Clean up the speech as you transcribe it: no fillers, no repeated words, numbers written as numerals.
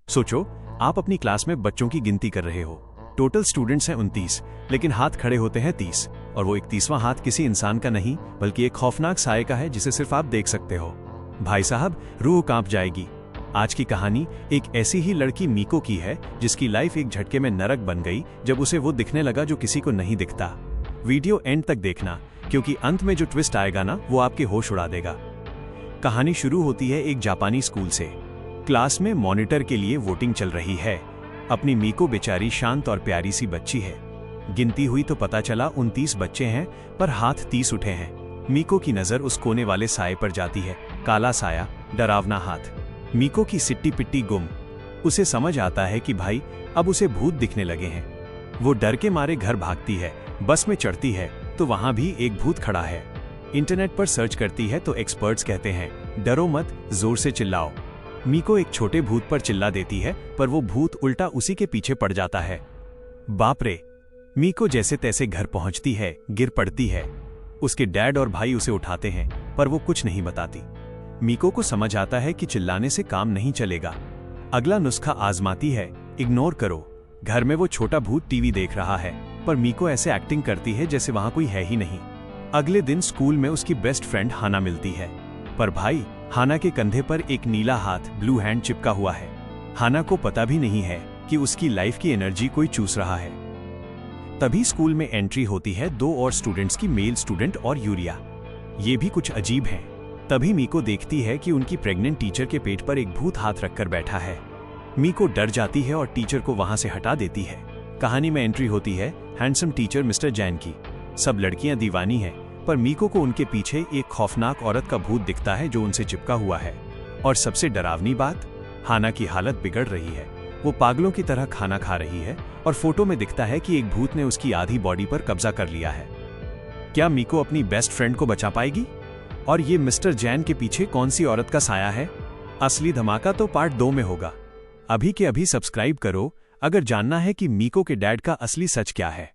सोचो, आप अपनी क्लास में बच्चों की गिनती कर रहे हो। टोटल स्टूडेंट्स हैं 29, लेकिन हाथ खड़े होते हैं 30, और वो 31वां हाथ किसी इंसान का नहीं बल्कि एक खौफनाक साये का है जिसे सिर्फ आप देख सकते हो। भाई साहब, रूह कांप जाएगी। आज की कहानी एक ऐसी ही लड़की मीको की है जिसकी लाइफ एक झटके में नरक बन गई जब उसे वो दिखने लगा जो किसी को नहीं दिखता। वीडियो एंड तक देखना, क्योंकि अंत में जो ट्विस्ट आएगा ना, वो आपके होश उड़ा देगा। कहानी शुरू होती है एक जापानी स्कूल से। क्लास में मॉनिटर के लिए वोटिंग चल रही है। अपनी मीको बेचारी शांत और प्यारी सी बच्ची है। गिनती हुई तो पता चला 29 बच्चे हैं, पर हाथ 30 उठे हैं। मीको की नजर उस कोने वाले साये पर जाती है। काला साया, डरावना हाथ। मीको की सिट्टी पिट्टी गुम। उसे समझ आता है कि भाई अब उसे भूत दिखने लगे हैं। वो डर के मारे घर भागती है। बस में चढ़ती है तो वहां भी एक भूत खड़ा है। इंटरनेट पर सर्च करती है तो एक्सपर्ट्स कहते हैं, डरो मत, जोर से चिल्लाओ। मीको एक छोटे भूत पर चिल्ला देती है, पर वो भूत उल्टा उसी के पीछे पड़ जाता है। बाप रे! मीको जैसे तैसे घर पहुंचती है, गिर पड़ती है। उसके डैड और भाई उसे उठाते हैं, पर वो कुछ नहीं बताती। मीको को समझ आता है कि चिल्लाने से काम नहीं चलेगा। अगला नुस्खा आजमाती है, इग्नोर करो। घर में वो छोटा भूत टीवी देख रहा है, पर मीको ऐसे एक्टिंग करती है जैसे वहां कोई है ही नहीं। अगले दिन स्कूल में उसकी बेस्ट फ्रेंड हाना मिलती है, पर भाई हाना के कंधे पर एक नीला हाथ, ब्लू हैंड चिपका हुआ है। हाना को पता भी नहीं है कि उसकी लाइफ की एनर्जी कोई चूस रहा है। तभी स्कूल में एंट्री होती है 2 और स्टूडेंट्स की, मेल स्टूडेंट और यूरिया। ये भी कुछ अजीब हैं। तभी मीको देखती है कि उनकी प्रेग्नेंट टीचर के पेट पर एक भूत हाथ रखकर बैठा है। मीको डर जाती है और टीचर को वहां से हटा देती है। कहानी में एंट्री होती है हैंडसम टीचर मिस्टर जैन की। सब लड़कियां दीवानी हैं, पर मीको को उनके पीछे एक खौफनाक औरत का भूत दिखता है जो उनसे चिपका हुआ है। और सबसे डरावनी बात, हाना की हालत बिगड़ रही है। वो पागलों की तरह खाना खा रही है और फोटो में दिखता है कि एक भूत ने उसकी आधी बॉडी पर कब्जा कर लिया है। क्या मीको अपनी बेस्ट फ्रेंड को बचा पाएगी? और ये मिस्टर जैन के पीछे कौन सी औरत का साया है? असली धमाका तो पार्ट 2 में होगा। अभी के अभी सब्सक्राइब करो अगर जानना है कि मीको के डैड का असली सच क्या है।